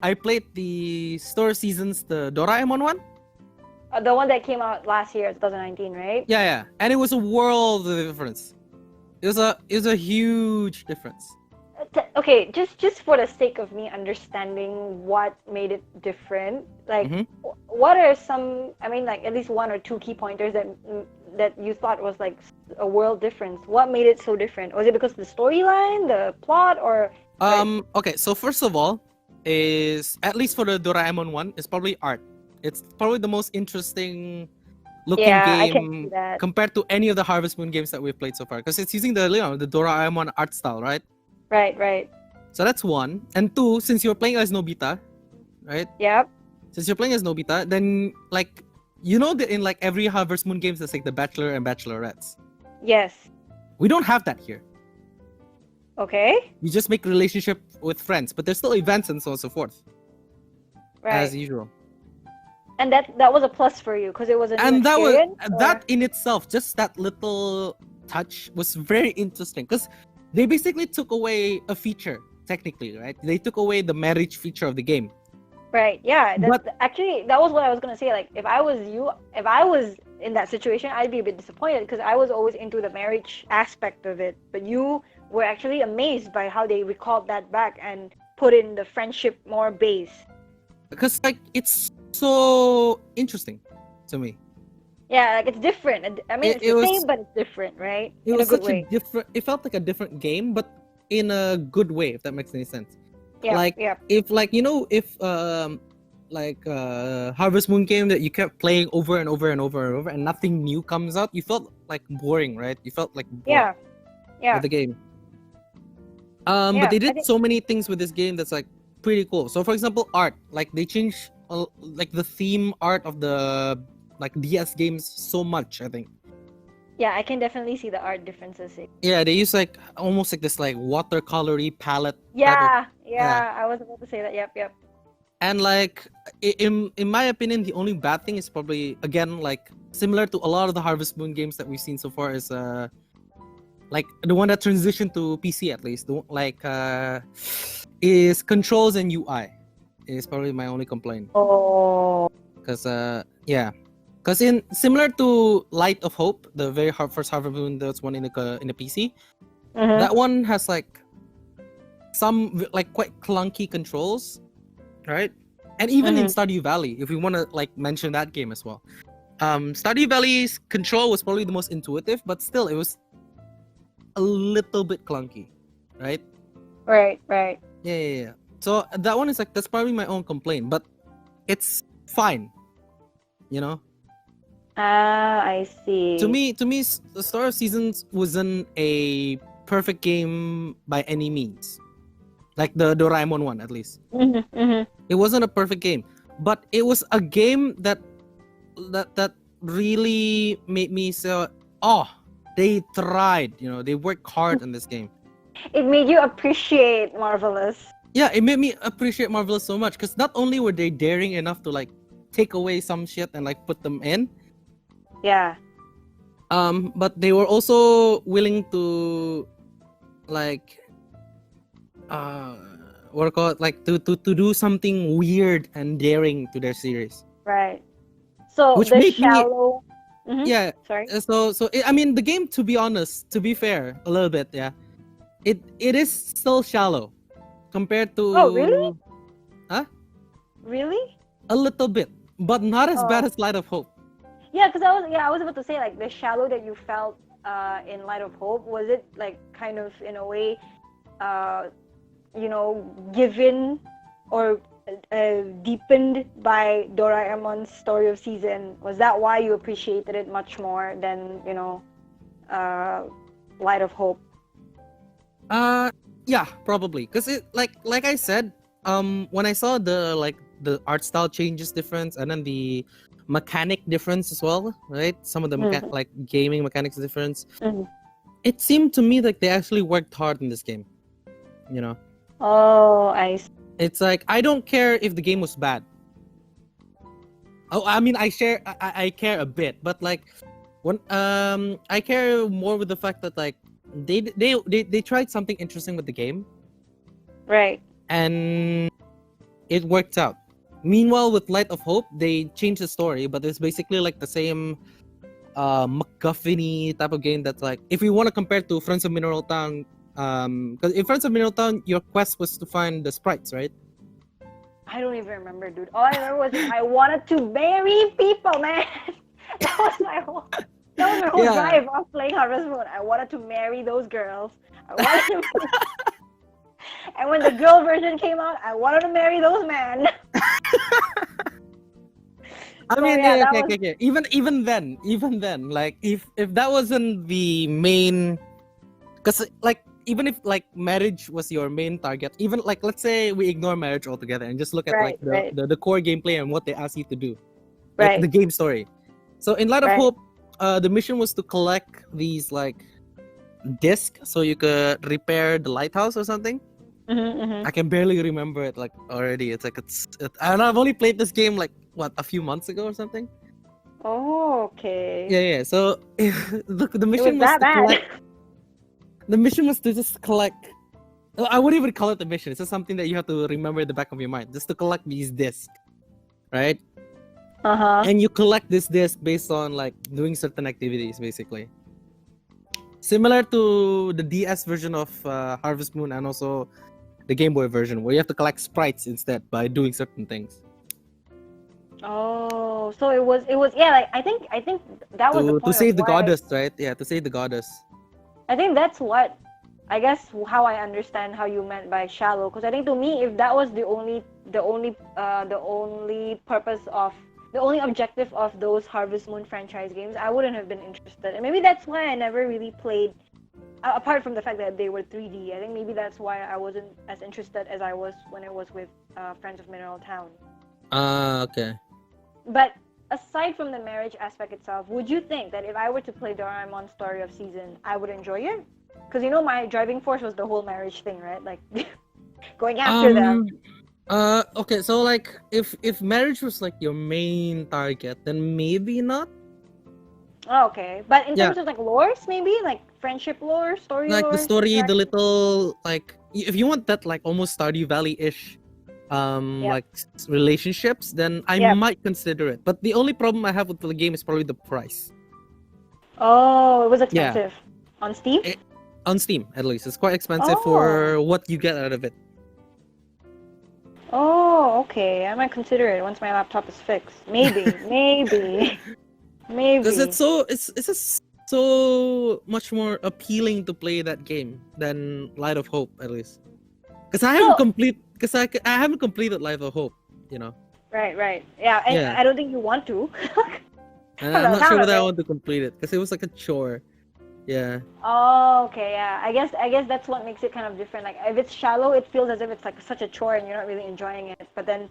I played the store seasons, the Doraemon one. The one that came out last year, 2019, right? Yeah, and it was a world of difference. It was a huge difference. Okay, just for the sake of me understanding what made it different, like Mm-hmm. what are some, I mean, like at least one or two key pointers that you thought was like a world difference. What made it so different? Was it because of the storyline, the plot, or like Okay, so first of all, is at least for the Doraemon one, it's probably art. It's probably the most interesting looking yeah, I can see game that. compared to any of the Harvest Moon games that we've played so far, because it's using the Doraemon art style, right? Right. So that's one. And two, since you're playing as Nobita, right? Yep. Since you're playing as Nobita, then like that in like every Harvest Moon games, there's like the Bachelor and Bachelorettes. Yes. We don't have that here. Okay. You just make relationship with friends, but there's still events and so on and so forth, as Right. usual. And that was a plus for you because it was a new And experience. that in itself, just that little touch was very interesting because they basically took away a feature, technically, right? They took away the marriage feature of the game. Right. Yeah. But Actually, that was what I was gonna say. Like, if I was you, if I was in that situation, I'd be a bit disappointed because I was always into the marriage aspect of it. But you were actually amazed by how they recalled that back and put in the friendship more base. because like it's so interesting to me. Yeah, like it's different. I mean, It, it's it the was same, but it's different, right? it In a was good such a way. different. It felt like a different game, but in a good way, if that makes any sense. Yeah. Like Yeah. if Harvest Moon game that you kept playing over and over and over and over and nothing new comes out, you felt like boring, right? You felt like bored Yeah. Yeah. with the game. But Yeah. they I did think. so many things with this game that's like pretty cool. So for example, art, like they changed like the theme art of the like DS games so much, I think. Yeah, I can definitely see the art differences. Yeah, they use like almost like this like watercolory palette type of. Yeah. Yeah. Yeah. I was about to say that. Yep. Yep. And like in my opinion, the only bad thing is probably again like similar to a lot of the Harvest Moon games that we've seen so far is like the one that transitioned to PC at least. Is controls and UI is probably my only complaint. Oh. Cause cause in similar to Light of Hope, the very first Harvest Moon, that's one in the PC. Mm-hmm. That one has like some like quite clunky controls, right? And even in Stardew Valley, if we want to like mention that game as well, Stardew Valley's control was probably the most intuitive, but still it was a little bit clunky, right? Right. Yeah. So that one is like that's probably my own complaint, but it's fine, you know. Ah, I see. To me, the Star of Seasons wasn't a perfect game by any means, like the Doraemon one at least. It wasn't a perfect game, but it was a game that really made me say, oh, they tried, they worked hard in this game. It made you appreciate Marvelous. Yeah, it made me appreciate Marvelous so much because not only were they daring enough to like take away some shit and like put them in, Yeah. but they were also willing to like what do you call it, like to do something weird and daring to their series, Right. So which the made shallow. yeah. Sorry. I mean, the game, to be honest, to be fair, a little bit, yeah, it is still shallow compared to. Oh, really? Huh? Really? A little bit, but not as bad Oh. as Light of Hope. Yeah, because I was about to say like the shallow that you felt in Light of Hope, was it like kind of in a way given or deepened by Doraemon's Story of Season? Was that why you appreciated it much more than Light of Hope? Yeah, probably, because it like I said, when I saw the art style changes difference and then the mechanic difference as well, right? Some of the like gaming mechanics difference. It seemed to me like they actually worked hard in this game, Oh, I see. It's like I don't care if the game was bad. Oh, I mean, I care a bit, but like when I care more with the fact that like they tried something interesting with the game, Right. and it worked out. Meanwhile, with Light of Hope, they changed the story, but it's basically like the same MacGuffin type of game. That's like, if you want to compare to Friends of Mineral Town, because in Friends of Mineral Town, your quest was to find the sprites, right? I don't even remember, dude. All I remember was I wanted to marry people, man. That was my whole. That was my whole drive of playing Harvest Moon. I wanted to marry those girls. I wanted to. And when the girl version came out, I wanted to marry those men. I mean, okay. Even then, like if that wasn't the main, because like even if like marriage was your main target, even like let's say we ignore marriage altogether and just look at like the core gameplay and what they ask you to do, like the game story. So in Light of Hope, the mission was to collect these like discs so you could repair the lighthouse or something. I can barely remember it like already. It's like and I've only played this game like what, a few months ago or something. Oh, okay. Yeah. So the mission was to collect. The mission was to just collect. I wouldn't even call it a mission. It's just something that you have to remember in the back of your mind, just to collect these discs, right? And you collect this disc based on like doing certain activities, basically. Similar to the DS version of Harvest Moon and also the Game Boy version, where you have to collect sprites instead by doing certain things. Oh, so it was like I think that was the point to save the why... goddess, right? Yeah, to save the goddess. I think that's what, I guess, how I understand how you meant by shallow. Because I think to me, if that was the only purpose of, the only objective of those Harvest Moon franchise games, I wouldn't have been interested. And maybe that's why I never really played. Apart from the fact that they were 3D, I think maybe that's why I wasn't as interested as I was when I was with Friends of Mineral Town. Okay. But aside from the marriage aspect itself, would you think that if I were to play Doraemon Story of Season, I would enjoy it? Because you know my driving force was the whole marriage thing, right? Like going after them. Okay, so like if marriage was like your main target, then maybe not. Oh, okay, but in terms of like lores, maybe like friendship lore, story like lore, the story, the little like if you want that like almost Stardew Valley-ish like relationships, then I might consider it. But the only problem I have with the game is probably the price. Oh, it was expensive. On Steam? On Steam, at least. It's quite expensive for what you get out of it. Oh, okay. I might consider it once my laptop is fixed. Maybe. Because it's just so much more appealing to play that game than Light of Hope, at least. Because I haven't completed Light of Hope, you know. Right. Yeah, and I don't think you want to. And I'm not sure whether I want to complete it because it was like a chore. Yeah. Oh, okay. Yeah. I guess that's what makes it kind of different. Like if it's shallow, it feels as if it's like such a chore and you're not really enjoying it. But then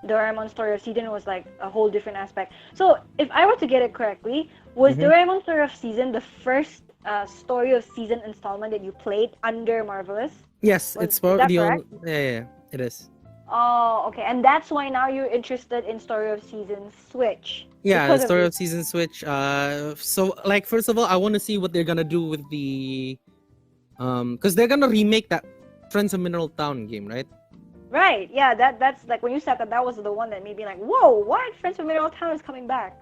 Doraemon Story of Season was like a whole different aspect. So if I were to get it correctly, was Doraemon Story of Season the first Story of Season installment that you played under Marvelous? Yes, it's probably the only. Yeah, it is. Oh, okay. And that's why now you're interested in Story of Season Switch. Yeah, the Story of Season Switch. So like first of all, I want to see what they're gonna do with the, because they're gonna remake that Friends of Mineral Town game, right? Right. Yeah. That's like when you said that was the one that made me like, whoa, what? Friends of Mineral Town is coming back.